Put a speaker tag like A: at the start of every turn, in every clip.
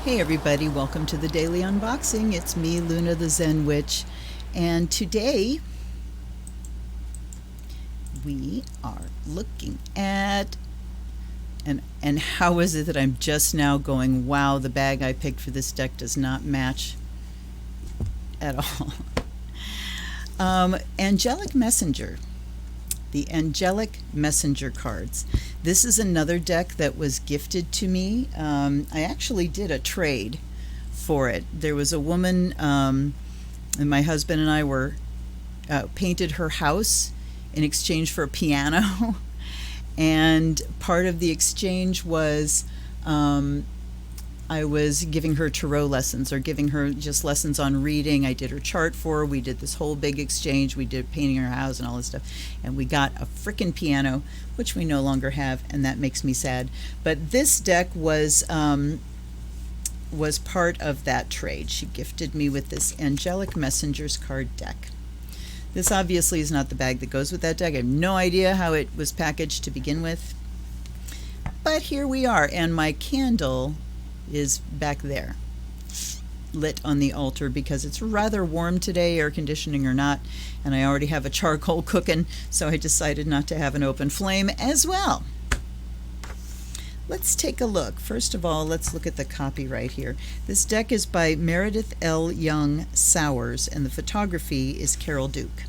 A: Hey everybody, welcome to the Daily Unboxing. It's me, Luna the Zen Witch, and today we are looking at and how is it that I'm just now going, wow, the bag I picked for this deck does not match at all. Angelic Messenger. The Angelic Messenger cards. This is another deck that was gifted to me. I actually did a trade for it. There was a woman, and my husband and I were painted her house in exchange for a piano. And part of the exchange was I was giving her tarot lessons or giving her just lessons on reading. I did her chart for her. We did this whole big exchange. We did painting her house and all this stuff. And we got a frickin' piano, which we no longer have, and that makes me sad. But this deck was part of that trade. She gifted me with this Angelic Messengers card deck. This obviously is not the bag that goes with that deck. I have no idea how it was packaged to begin with. But here we are, and my candle is back there, lit on the altar because it's rather warm today, air conditioning or not, and I already have a charcoal cooking, so I decided not to have an open flame as well. Let's take a look. First of all, let's look at the copyright here. This deck is by Meredith L. Young-Sowers, and the photography is Carol Duke.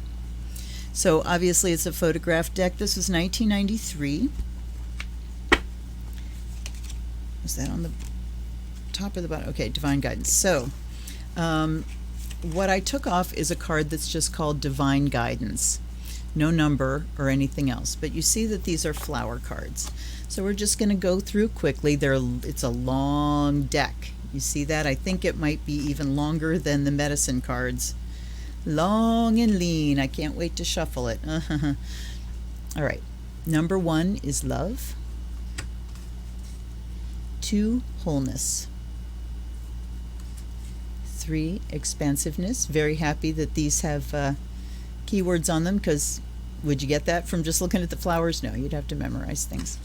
A: So obviously it's a photograph deck. This was 1993. Was that on the top or the bottom? Okay, Divine Guidance. So what I took off is a card that's just called Divine Guidance. No number or anything else. But you see that these are flower cards. So we're just going to go through quickly. It's a long deck. You see that? I think it might be even longer than the medicine cards. Long and lean. I can't wait to shuffle it. All right. Number 1 is love. 2, wholeness. 3, expansiveness. Very happy that these have keywords on them, because would you get that from just looking at the flowers? No, you'd have to memorize things.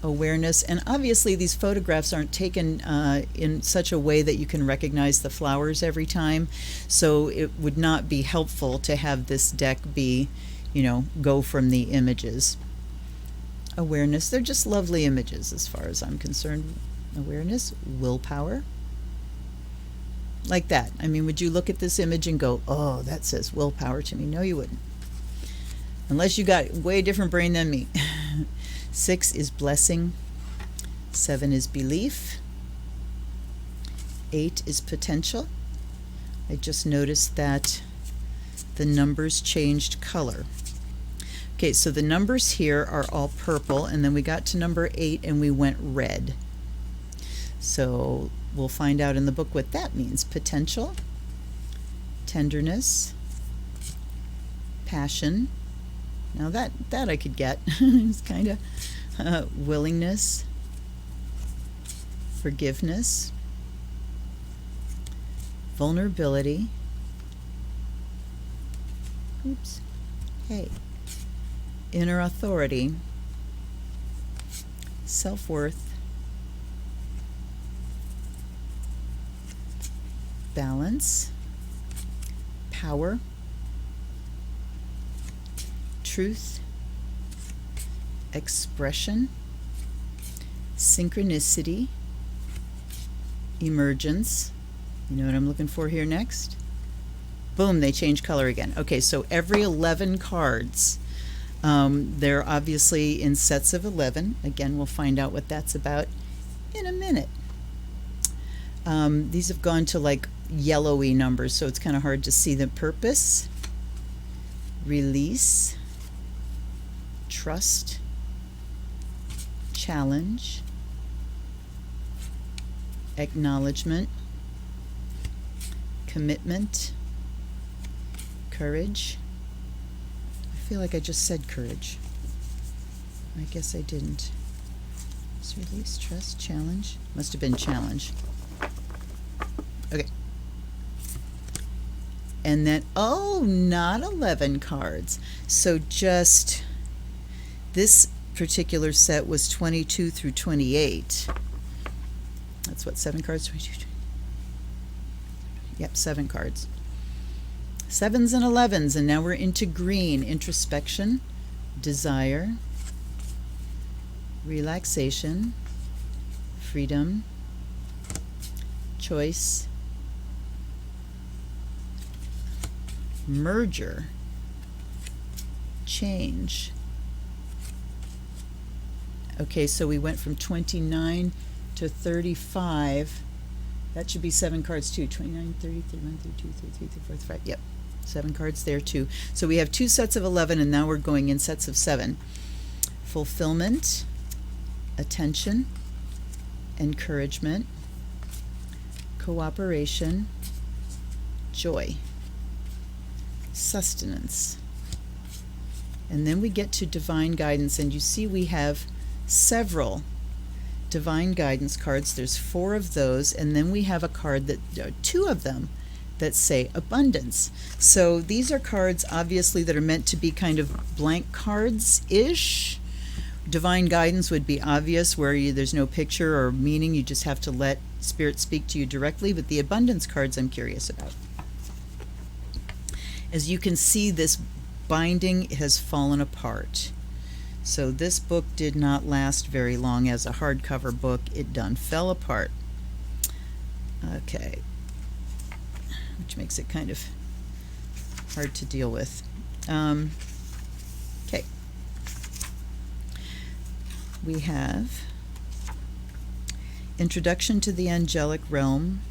A: Awareness, and obviously these photographs aren't taken in such a way that you can recognize the flowers every time, so it would not be helpful to have this deck be, go from the images. Awareness, they're just lovely images as far as I'm concerned. Awareness, willpower. Like that. I mean, would you look at this image and go, oh, that says willpower to me? No, you wouldn't. Unless you got way different brain than me. 6 is blessing. 7 is belief. 8 is potential. I just noticed that the numbers changed color. Okay, so the numbers here are all purple, and then we got to number 8 and we went red. So we'll find out in the book what that means. Potential, tenderness, passion. Now that I could get. It's kind of willingness, forgiveness, vulnerability. Oops. Hey. Inner authority, self-worth, balance, power, truth, expression, synchronicity, emergence. You know what I'm looking for here next? Boom, they change color again. Okay, so every 11 cards, they're obviously in sets of 11. Again, we'll find out what that's about in a minute. These have gone to like yellowy numbers, so it's kind of hard to see the purpose. Release, trust, challenge, acknowledgement, commitment, courage. I feel like I just said courage. I guess I didn't. It's release, trust, challenge. Must have been challenge. Okay. And then, oh, not 11 cards. So just this particular set was 22 through 28. That's what, 7 cards? 22, Yep, 7 cards. 7s and 11s, and now we're into green. Introspection, desire, relaxation, freedom, choice, merger, change. Okay, so we went from 29 to 35. That should be 7 cards too. 29, 30, 31, 32, 33, 34, 35. Yep, 7 cards there too. So we have 2 sets of 11, and now we're going in sets of 7. Fulfillment, attention, encouragement, cooperation, joy, sustenance. And then we get to divine guidance, and you see we have several divine guidance cards. There's 4 of those, and then we have a card that 2 of them that say abundance. So these are cards obviously that are meant to be kind of blank cards-ish. Divine guidance would be obvious, where there's no picture or meaning, you just have to let Spirit speak to you directly. But the abundance cards I'm curious about. As you can see, this binding has fallen apart. So this book did not last very long as a hardcover book. It done fell apart. Okay. Which makes it kind of hard to deal with. Okay. We have Introduction to the Angelic Realm.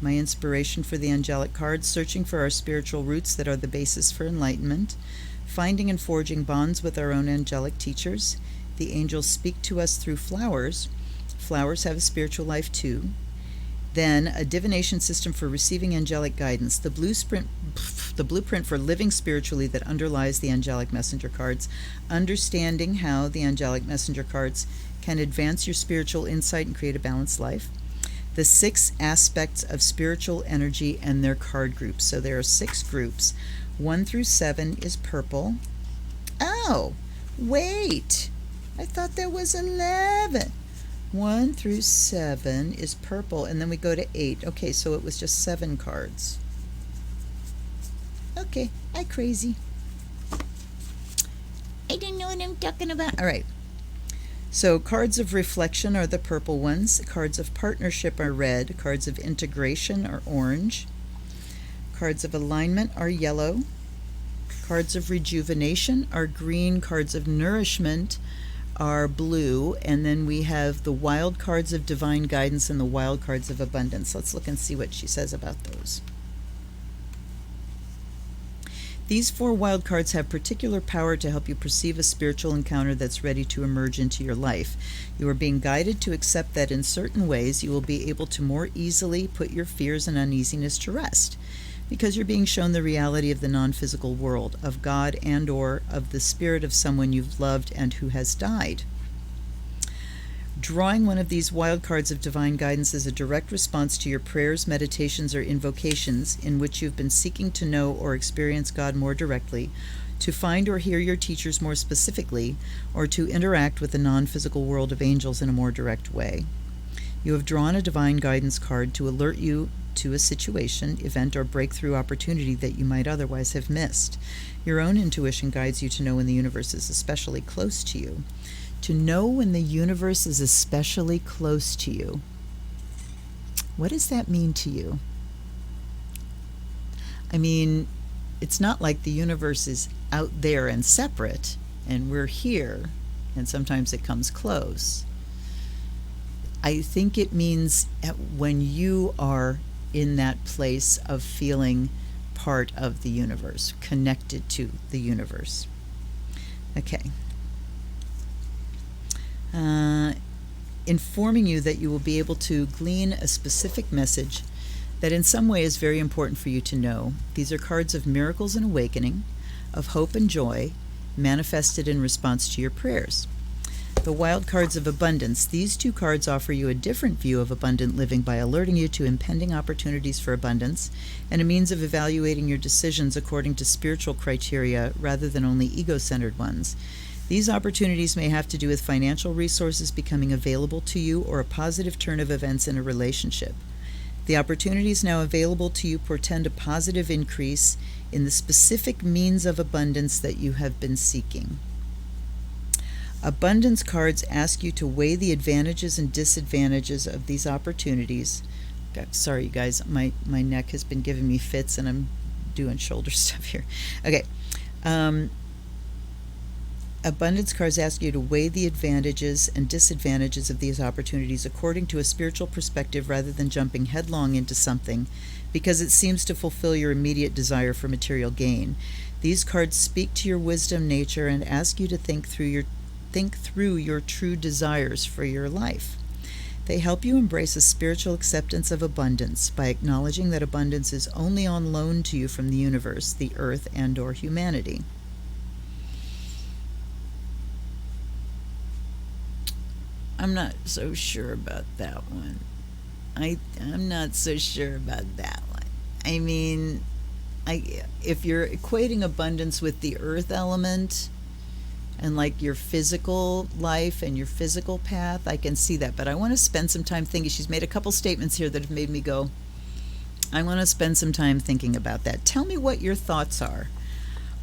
A: My inspiration for the angelic cards, searching for our spiritual roots that are the basis for enlightenment, finding and forging bonds with our own angelic teachers. The angels speak to us through flowers. Flowers have a spiritual life too. Then a divination system for receiving angelic guidance, the blueprint for living spiritually that underlies the angelic messenger cards, understanding how the angelic messenger cards can advance your spiritual insight and create a balanced life. The 6 aspects of spiritual energy and their card groups. So there are 6 groups. 1 through 7 is purple. Oh, wait. I thought there was 11. 1 through 7 is purple, and then we go to 8. Okay, so it was just 7 cards. Okay, I crazy. I don't know what I'm talking about. All right. So cards of reflection are the purple ones. Cards of partnership are red. Cards of integration are orange. Cards of alignment are yellow. Cards of rejuvenation are green. Cards of nourishment are blue. And then we have the wild cards of divine guidance and the wild cards of abundance. Let's look and see what she says about those. These 4 wild cards have particular power to help you perceive a spiritual encounter that's ready to emerge into your life. You are being guided to accept that in certain ways you will be able to more easily put your fears and uneasiness to rest, because you're being shown the reality of the non-physical world, of God and or of the spirit of someone you've loved and who has died. Drawing one of these wild cards of divine guidance is a direct response to your prayers, meditations, or invocations in which you've been seeking to know or experience God more directly, to find or hear your teachers more specifically, or to interact with the non-physical world of angels in a more direct way. You have drawn a divine guidance card to alert you to a situation, event, or breakthrough opportunity that you might otherwise have missed. Your own intuition guides you to know when the universe is especially close to you. To know when the universe is especially close to you. What does that mean to you? I mean, it's not like the universe is out there and separate, and we're here, and sometimes it comes close. I think it means when you are in that place of feeling part of the universe, connected to the universe. Okay. Informing you that you will be able to glean a specific message that in some way is very important for you to know. These are cards of miracles and awakening, of hope and joy, manifested in response to your prayers. The wild cards of abundance. These 2 cards offer you a different view of abundant living by alerting you to impending opportunities for abundance and a means of evaluating your decisions according to spiritual criteria rather than only ego-centered ones. These opportunities may have to do with financial resources becoming available to you or a positive turn of events in a relationship. The opportunities now available to you portend a positive increase in the specific means of abundance that you have been seeking. Abundance cards ask you to weigh the advantages and disadvantages of these opportunities. Sorry, you guys, my neck has been giving me fits and I'm doing shoulder stuff here. Okay. Abundance cards ask you to weigh the advantages and disadvantages of these opportunities according to a spiritual perspective rather than jumping headlong into something because it seems to fulfill your immediate desire for material gain. These cards speak to your wisdom nature and ask you to think through your true desires for your life. They help you embrace a spiritual acceptance of abundance by acknowledging that abundance is only on loan to you from the universe, the earth, and/or humanity. I'm not so sure about that one. I'm not so sure about that one. I mean, if you're equating abundance with the earth element and like your physical life and your physical path, I can see that. But I want to spend some time thinking. She's made a couple statements here that have made me go, I want to spend some time thinking about that. Tell me what your thoughts are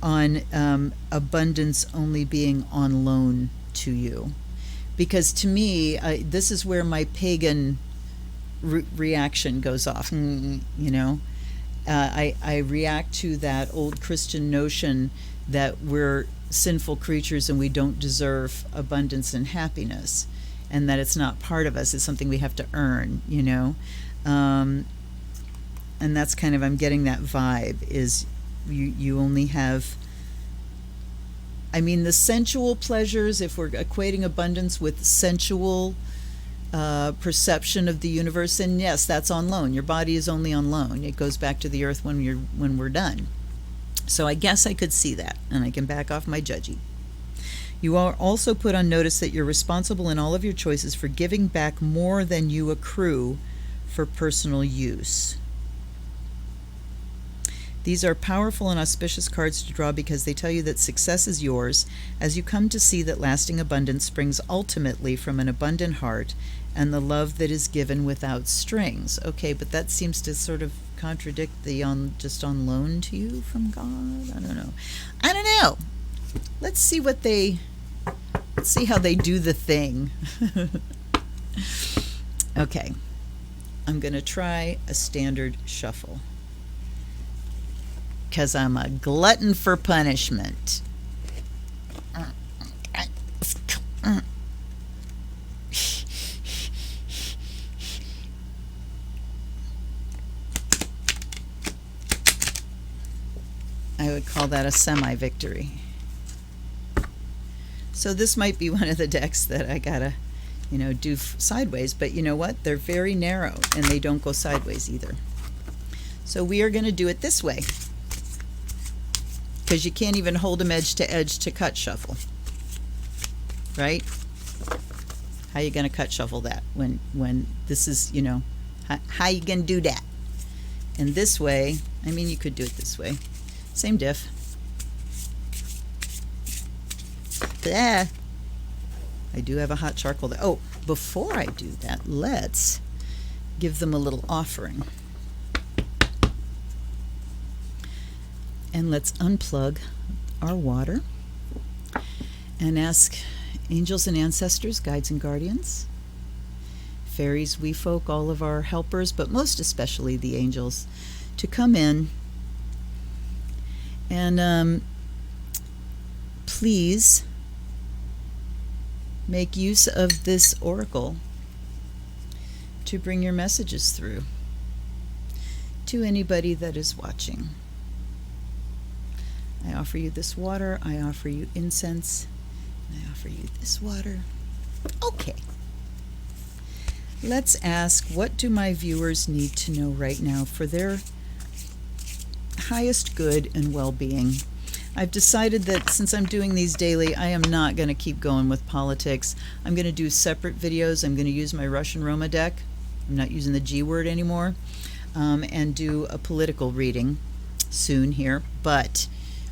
A: on abundance only being on loan to you. Because to me, this is where my pagan reaction goes off. I react to that old Christian notion that we're sinful creatures and we don't deserve abundance and happiness, and that it's not part of us. It's something we have to earn, and that's kind of, I'm getting that vibe, is you only have, I mean, the sensual pleasures, if we're equating abundance with sensual perception of the universe, and yes, that's on loan. Your body is only on loan. It goes back to the earth when we're done. So I guess I could see that, and I can back off my judgy. You are also put on notice that you're responsible in all of your choices for giving back more than you accrue for personal use. These are powerful and auspicious cards to draw because they tell you that success is yours as you come to see that lasting abundance springs ultimately from an abundant heart and the love that is given without strings. Okay, but that seems to sort of contradict the just on loan to you from God. I don't know. Let's see how they do the thing. Okay, I'm going to try a standard shuffle, because I'm a glutton for punishment. I would call that a semi-victory. So this might be one of the decks that I gotta, do sideways, but you know what? They're very narrow and they don't go sideways either. So we are going to do it this way, because you can't even hold them edge to cut shuffle, right? How you going to cut shuffle that when this is, how you going to do that? And this way, I mean, you could do it this way. Same diff. Blah. I do have a hot charcoal there. Oh, before I do that, let's give them a little offering. And let's unplug our water and ask angels and ancestors, guides and guardians, fairies, wee folk, all of our helpers, but most especially the angels, to come in and please make use of this oracle to bring your messages through to anybody that is watching. I offer you this water, I offer you incense, and I offer you this water. Okay. Let's ask, what do my viewers need to know right now for their highest good and well-being? I've decided that since I'm doing these daily, I am not going to keep going with politics. I'm going to do separate videos. I'm going to use my Russian Roma deck. I'm not using the G word anymore. And do a political reading soon here. But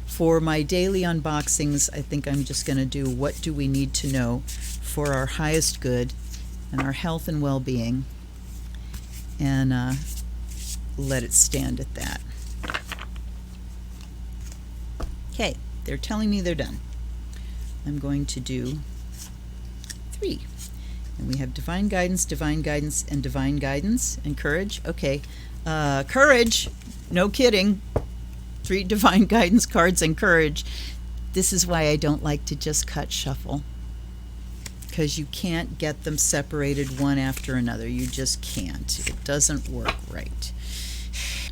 A: for my daily unboxings, I think I'm just going to do what do we need to know for our highest good and our health and well-being. and let it stand at that. Okay, they're telling me they're done. I'm going to do 3. And we have divine guidance, and divine guidance, and courage. Okay, courage, no kidding. 3 divine guidance cards and courage. This is why I don't like to just cut shuffle, because you can't get them separated one after another. You just can't. It doesn't work right.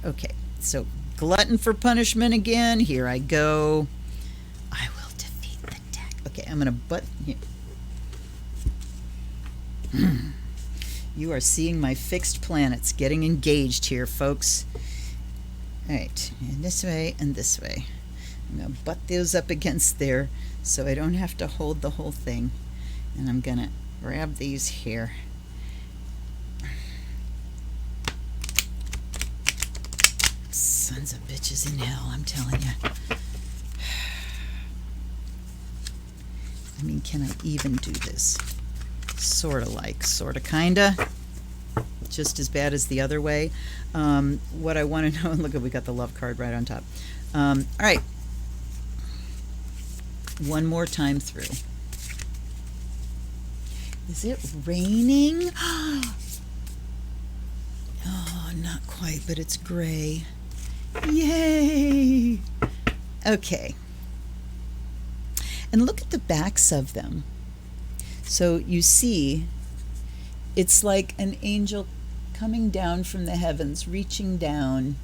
A: Okay, so glutton for punishment again. Here I go. I will defeat the deck. Okay, I'm going to You are seeing my fixed planets getting engaged here, folks. All right, and this way and this way. I'm going to butt those up against there so I don't have to hold the whole thing. And I'm going to grab these here. Sons of bitches in hell, I'm telling you. I mean, can I even do this? Sorta like, sorta kinda. Just as bad as the other way. What I want to know, look, we got the love card right on top. All right. One more time through. Is it raining? Oh, not quite, but it's gray. Yay! Okay. And look at the backs of them. So you see, it's like an angel coming down from the heavens, reaching down,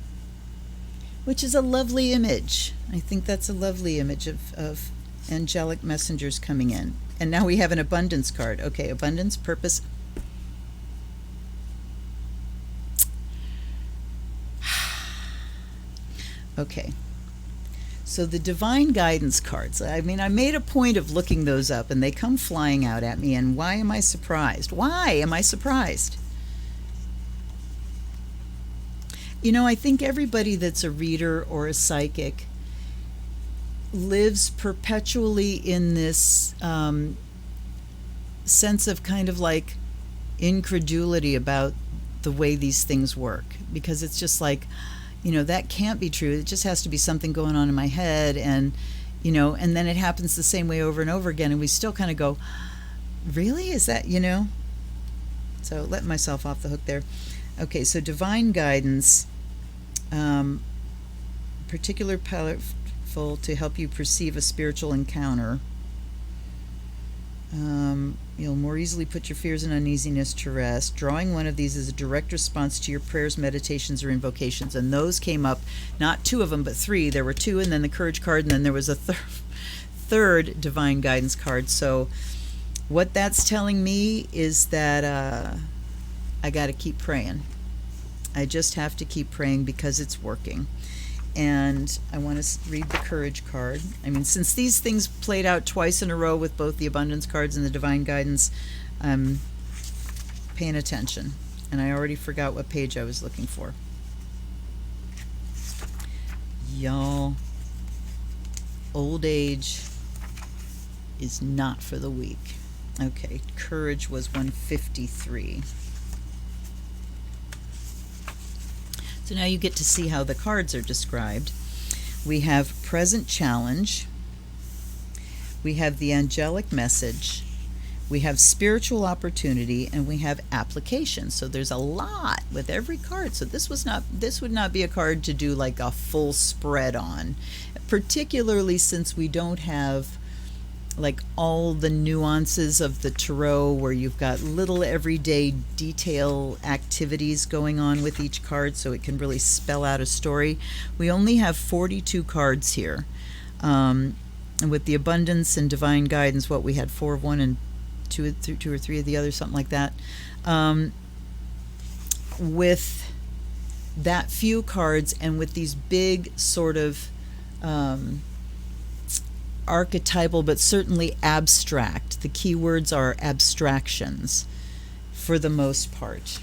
A: which is a lovely image. I think that's a lovely image of angelic messengers coming in. And now we have an abundance card. Okay, abundance, purpose. Okay. So the divine guidance cards, I mean, I made a point of looking those up, and they come flying out at me, and why am I surprised? Why am I surprised? You know, I think everybody that's a reader or a psychic lives perpetually in this sense of kind of like incredulity about the way these things work, because it's just like, you know, that can't be true. It just has to be something going on in my head, and, you know, and then it happens the same way over and over again, and we still kind of go, really? Is that, you know? So let myself off the hook there. Okay, so divine guidance, particular powerful to help you perceive a spiritual encounter. You'll more easily put your fears and uneasiness to rest. Drawing one of these is a direct response to your prayers, meditations, or invocations. And those came up, not 2 of them, but 3. There were 2, and then the courage card, and then there was a third divine guidance card. So what that's telling me is that I got to keep praying. I just have to keep praying because it's working. And I want to read the courage card. I mean, since these things played out twice in a row with both the abundance cards and the divine guidance, I'm paying attention. And I already forgot what page I was looking for. Y'all, old age is not for the weak. Okay, courage was 153. So now you get to see how the cards are described. We have present challenge. We have the angelic message. We have spiritual opportunity, and we have application. So there's a lot with every card. So this would not be a card to do like a full spread on, particularly since we don't have like all the nuances of the tarot where you've got little everyday detail activities going on with each card, so it can really spell out a story. We only have 42 cards here. And with the abundance and divine guidance, what we had 4 of one and 2 or 3 of the other, something like that. With that few cards and with these big sort of archetypal, but certainly abstract. The key words are abstractions for the most part.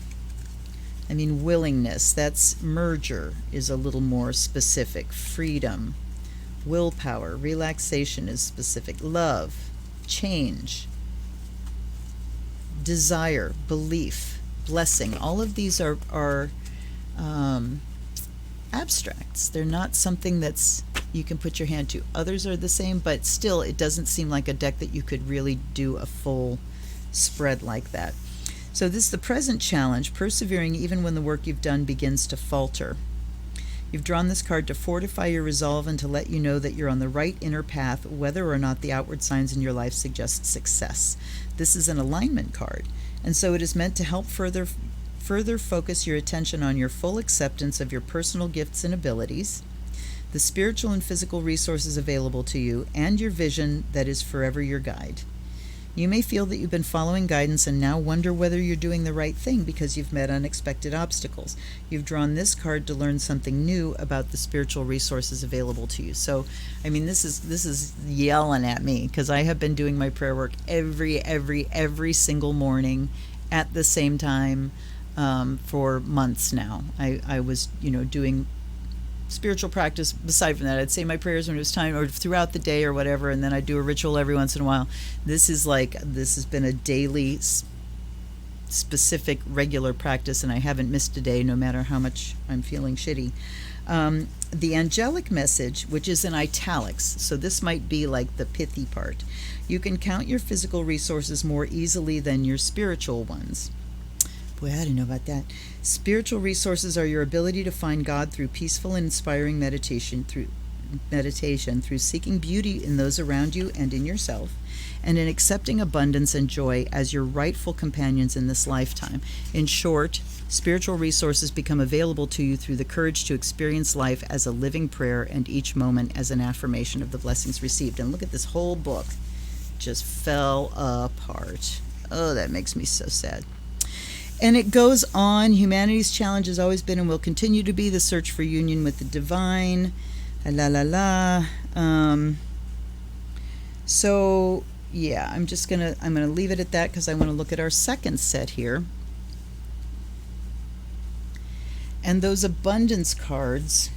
A: I mean, willingness, that's merger, is a little more specific. Freedom, willpower, relaxation is specific. Love, change, desire, belief, blessing. All of these are abstracts. They're not something that's you can put your hand to. Others are the same, but still it doesn't seem like a deck that you could really do a full spread like that. So this is the present challenge, persevering even when the work you've done begins to falter. You've drawn this card to fortify your resolve and to let you know that you're on the right inner path, whether or not the outward signs in your life suggest success. This is an alignment card, and so it is meant to help further focus your attention on your full acceptance of your personal gifts and abilities, the spiritual and physical resources available to you, and your vision that is forever your guide. You may feel that you've been following guidance and now wonder whether you're doing the right thing because you've met unexpected obstacles. You've drawn this card to learn something new about the spiritual resources available to you. So, I mean, this is yelling at me because I have been doing my prayer work every single morning at the same time for months now. I was, doing spiritual practice. Aside from that, I'd say my prayers when it was time, or throughout the day or whatever, and then I'd do a ritual every once in a while. This has been a daily specific regular practice, and I haven't missed a day no matter how much I'm feeling shitty. The angelic message, which is in italics, so this might be like the pithy part. You can count your physical resources more easily than your spiritual ones. Boy, I didn't know about that. Spiritual resources are your ability to find God through peaceful and inspiring meditation, through seeking beauty in those around you and in yourself, and in accepting abundance and joy as your rightful companions in this lifetime. In short, spiritual resources become available to you through the courage to experience life as a living prayer and each moment as an affirmation of the blessings received. And look at this whole book. Just fell apart. Oh, that makes me so sad. And it goes on. Humanity's challenge has always been and will continue to be the search for union with the divine. So yeah, I'm gonna leave it at that because I want to look at our second set here. And those abundance cards,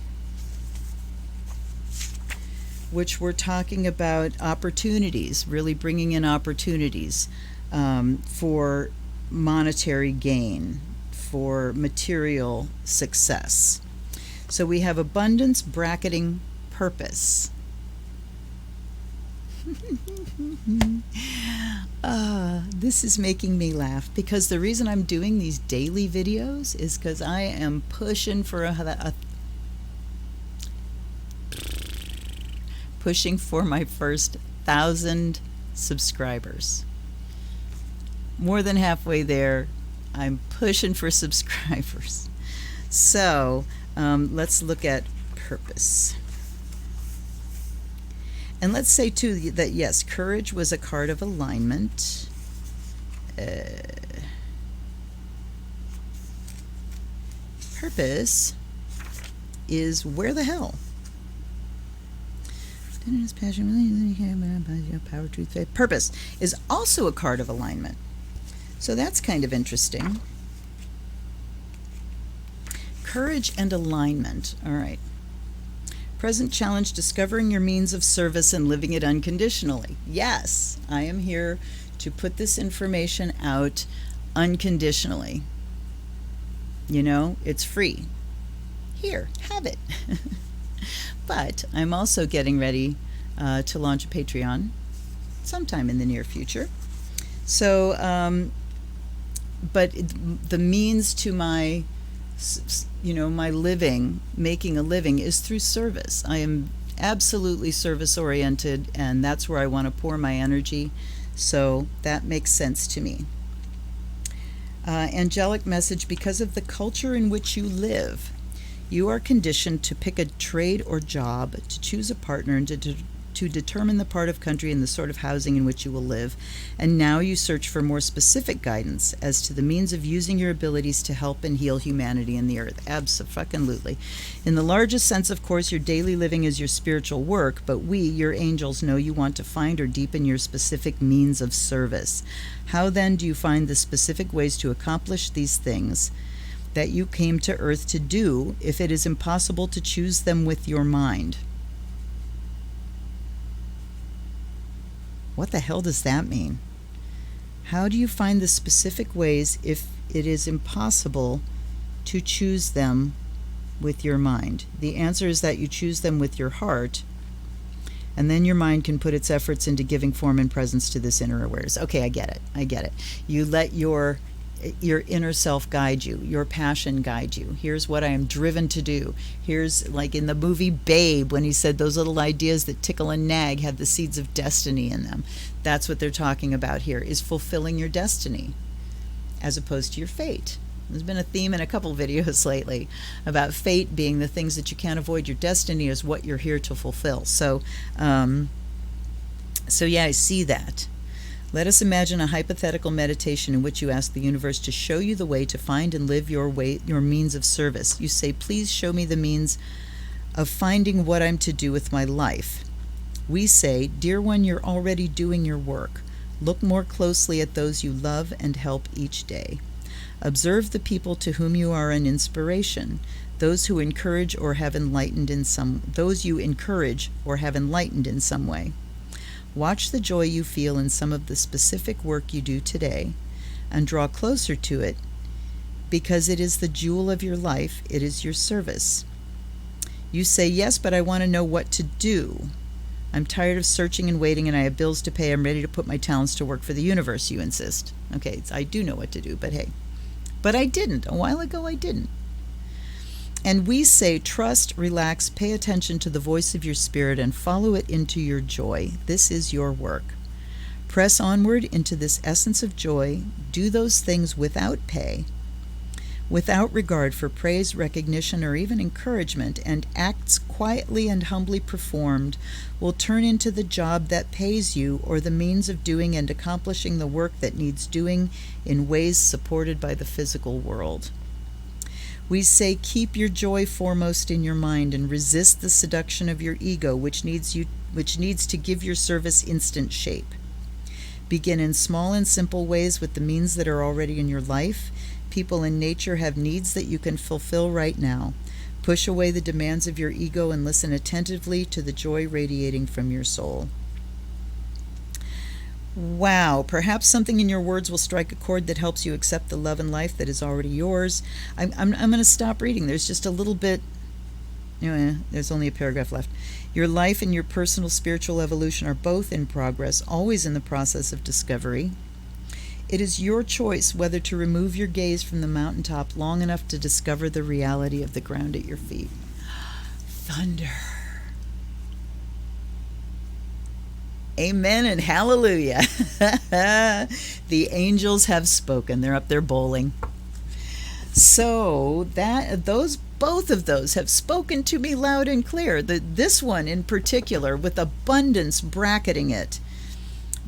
A: which we're talking about opportunities, really bringing in opportunities for monetary gain, for material success. So we have abundance bracketing purpose. This is making me laugh because the reason I'm doing these daily videos is because I am pushing for pushing for my first 1,000 subscribers. More than halfway there. I'm pushing for subscribers. So let's look at purpose. And let's say too that yes, courage was a card of alignment. Purpose is where the hell? Power, truth, faith. Purpose is also a card of alignment. So that's kind of interesting. Courage and alignment. All right. Present challenge, discovering your means of service and living it unconditionally. Yes, I am here to put this information out unconditionally. It's free. Here, have it. But I'm also getting ready to launch a Patreon sometime in the near future. So, but the means to my my living, making a living, is through service. I am absolutely service oriented, and that's where I want to pour my energy. So that makes sense to me. Angelic message, because of the culture in which you live, you are conditioned to pick a trade or job, to choose a partner, and to determine the part of country and the sort of housing in which you will live. And now you search for more specific guidance as to the means of using your abilities to help and heal humanity and the earth. Abso-fucking-lutely. In the largest sense, of course, your daily living is your spiritual work, but we, your angels, know you want to find or deepen your specific means of service. How then do you find the specific ways to accomplish these things that you came to earth to do if it is impossible to choose them with your mind? What the hell does that mean? How do you find the specific ways if it is impossible to choose them with your mind. The answer is that you choose them with your heart, and then your mind can put its efforts into giving form and presence to this inner awareness. Okay, I get it. You let your inner self guide you, your passion guide you. Here's what I am driven to do. Here's, like in the movie Babe, when he said those little ideas that tickle and nag have the seeds of destiny in them. That's what they're talking about here, is fulfilling your destiny as opposed to your fate. There's been a theme in a couple videos lately about fate being the things that you can't avoid. Your destiny is what you're here to fulfill. So yeah, I see that. Let us imagine a hypothetical meditation in which you ask the universe to show you the way to find and live your means of service. You say, please show me the means of finding what I'm to do with my life. We say, dear one, you're already doing your work. Look more closely at those you love and help each day. Observe the people to whom you are an inspiration, those who encourage or have enlightened in some way. Watch the joy you feel in some of the specific work you do today and draw closer to it because it is the jewel of your life. It is your service. You say, yes, but I want to know what to do. I'm tired of searching and waiting, and I have bills to pay. I'm ready to put my talents to work for the universe, you insist. Okay, I do know what to do, but hey. But I didn't. A while ago, I didn't. And we say, trust, relax, pay attention to the voice of your spirit and follow it into your joy. This is your work. Press onward into this essence of joy. Do those things without pay, without regard for praise, recognition, or even encouragement, and acts quietly and humbly performed will turn into the job that pays you or the means of doing and accomplishing the work that needs doing in ways supported by the physical world. We say, keep your joy foremost in your mind and resist the seduction of your ego, which needs to give your service instant shape. Begin in small and simple ways with the means that are already in your life. People in nature have needs that you can fulfill right now. Push away the demands of your ego and listen attentively to the joy radiating from your soul. Wow, perhaps something in your words will strike a chord that helps you accept the love and life that is already yours. I'm going to stop reading. There's just a little bit, there's only a paragraph left. Your life and your personal spiritual evolution are both in progress, always in the process of discovery. It is your choice whether to remove your gaze from the mountaintop long enough to discover the reality of the ground at your feet. Thunder. Amen and hallelujah. The angels have spoken. They're up there bowling. So both of those have spoken to me loud and clear. This one in particular, with abundance bracketing it,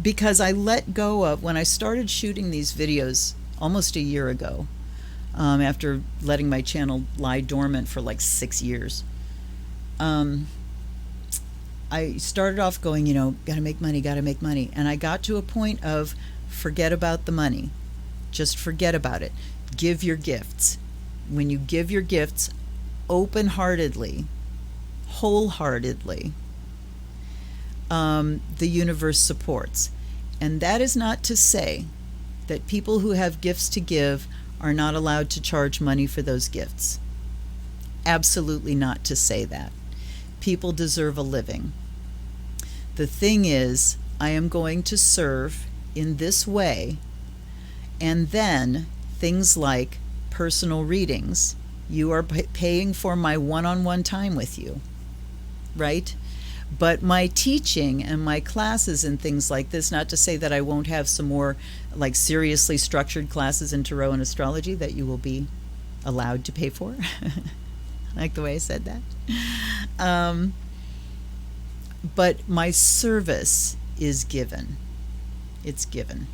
A: because I let go of, when I started shooting these videos almost a year ago, after letting my channel lie dormant for like 6 years, I started off going, gotta make money. And I got to a point of forget about the money. Just forget about it. Give your gifts. When you give your gifts open-heartedly, wholeheartedly, the universe supports. And that is not to say that people who have gifts to give are not allowed to charge money for those gifts. Absolutely not to say that. People deserve a living. The thing is, I am going to serve in this way, and then things like personal readings. You are paying for my one-on-one time with you, right? But my teaching and my classes and things like this, not to say that I won't have some more like seriously structured classes in tarot and astrology that you will be allowed to pay for. Like the way I said that. But my service is given. It's given.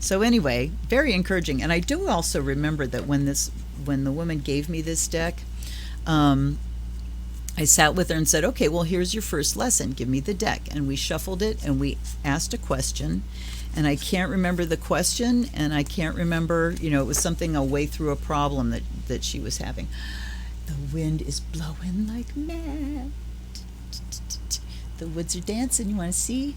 A: So anyway, very encouraging. And I do also remember that when the woman gave me this deck, I sat with her and said, okay, well, here's your first lesson. Give me the deck. And we shuffled it and we asked a question. And I can't remember the question, and I can't remember, it was something, a way through a problem that she was having. The wind is blowing like mad. The woods are dancing. You want to see?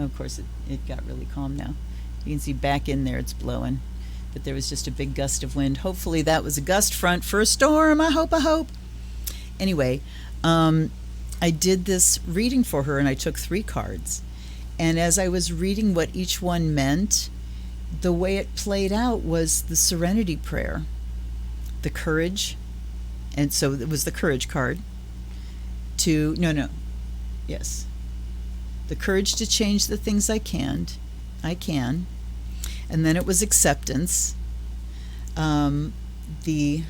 A: of course, it got really calm now. You can see back in there it's blowing. But there was just a big gust of wind. Hopefully that was a gust front for a storm. I hope. Anyway, I did this reading for her, and I took 3 cards. And as I was reading what each one meant, the way it played out was the serenity prayer, the courage, and so it was the courage card. The courage to change the things I can. And then it was acceptance. Grant me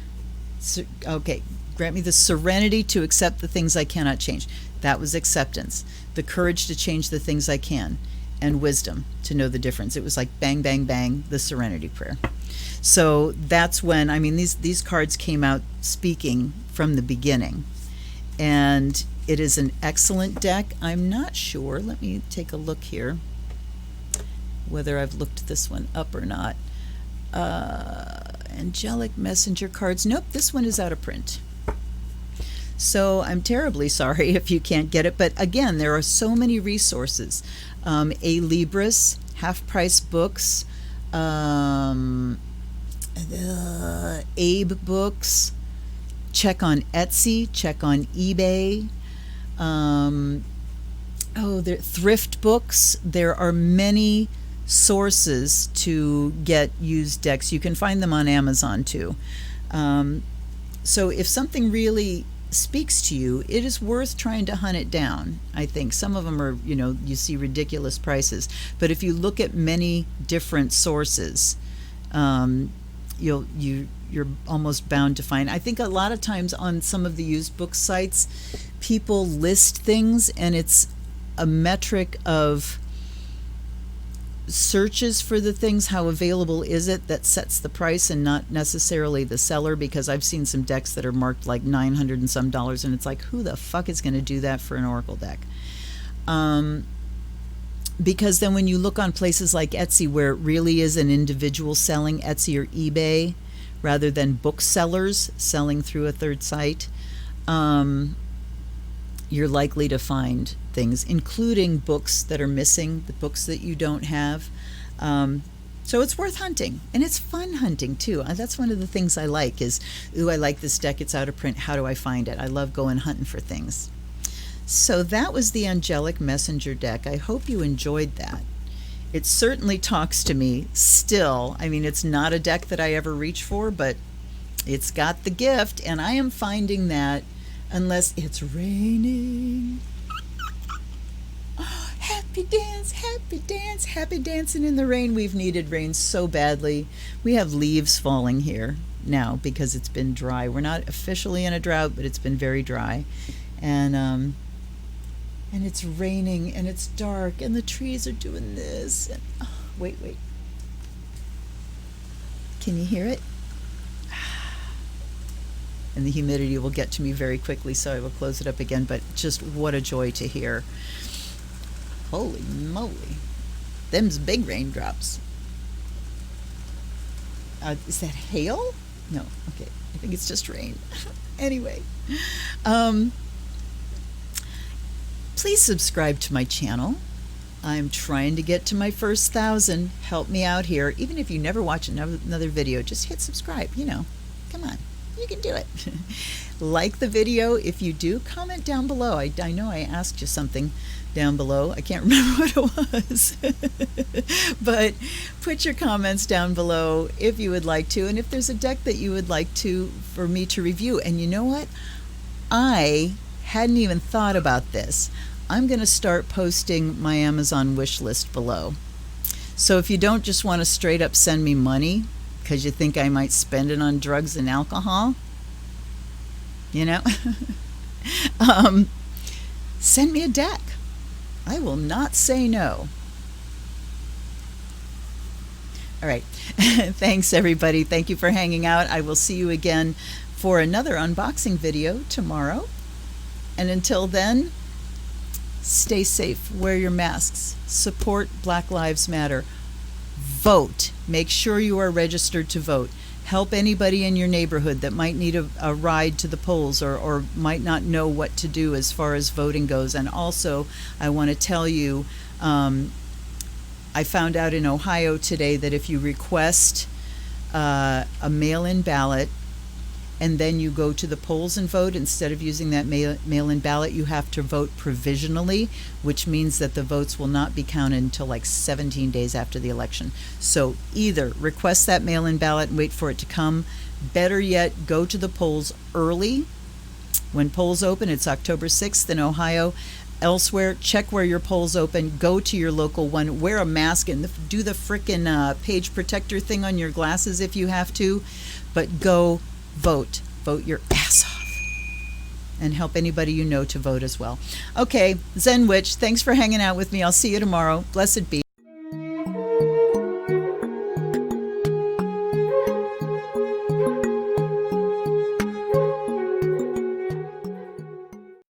A: the serenity to accept the things I cannot change. That was acceptance. The courage to change the things I can. And wisdom to know the difference. It was like bang, bang, bang, the serenity prayer. So that's when, these cards came out speaking from the beginning. And it is an excellent deck. I'm not sure. Let me take a look here, whether I've looked this one up or not. Angelic Messenger cards. Nope, this one is out of print. So I'm terribly sorry if you can't get it. But again, there are so many resources. A Libris, Half Price Books, Abe Books. Check on Etsy. Check on eBay. There Thrift Books. There are many sources to get used decks. You can find them on Amazon too. So if something really speaks to you, it is worth trying to hunt it down. I think some of them are, you see ridiculous prices, but if you look at many different sources, you're almost bound to find. I think a lot of times on some of the used book sites, people list things, and it's a metric of searches for the things, how available is it, that sets the price, and not necessarily the seller, because I've seen some decks that are marked like $900 and some, and it's like, who the fuck is going to do that for an Oracle deck? Because then when you look on places like Etsy, where it really is an individual selling, Etsy or eBay, rather than booksellers selling through a third site, you're likely to find things, including books that are missing, the books that you don't have. So it's worth hunting, and it's fun hunting too. That's one of the things I like is, I like this deck, it's out of print, how do I find it? I love going hunting for things. So that was the Angelic Messenger deck. I hope you enjoyed that. It certainly talks to me still. It's not a deck that I ever reach for, but it's got the gift, and I am finding that unless it's raining. Happy dance, happy dancing in the rain. We've needed rain so badly. We have leaves falling here now because it's been dry. We're not officially in a drought, but it's been very dry. And it's raining, and it's dark, and the trees are doing this. And, wait. Can you hear it? And the humidity will get to me very quickly, so I will close it up again, but just what a joy to hear. Holy moly. Them's big raindrops. Is that hail? No, okay. I think it's just rain. Anyway. Please subscribe to my channel. I'm trying to get to my first 1,000. Help me out here. Even if you never watch another video, just hit subscribe. Come on. You can do it. Like the video. If you do, comment down below. I know I asked you something down below. I can't remember what it was. But put your comments down below if you would like to, and if there's a deck that you would like for me to review. And you know what? I hadn't even thought about this. I'm going to start posting my Amazon wish list below. So if you don't just want to straight up send me money because you think I might spend it on drugs and alcohol, send me a deck. I will not say no. All right. Thanks, everybody. Thank you for hanging out. I will see you again for another unboxing video tomorrow. And until then, stay safe, wear your masks, support Black Lives Matter, vote. Make sure you are registered to vote. Help anybody in your neighborhood that might need a ride to the polls or might not know what to do as far as voting goes. And also, I want to tell you, I found out in Ohio today that if you request a mail-in ballot and then you go to the polls and vote, instead of using that mail-in ballot, you have to vote provisionally, which means that the votes will not be counted until like 17 days after the election. So either request that mail-in ballot and wait for it to come. Better yet, go to the polls early. When polls open, it's October 6th in Ohio. Elsewhere, check where your polls open. Go to your local one. Wear a mask and do the frickin' page protector thing on your glasses if you have to. But go vote. Vote your ass off. And help anybody you know to vote as well. Okay, Zen Witch, thanks for hanging out with me. I'll see you tomorrow. Blessed be.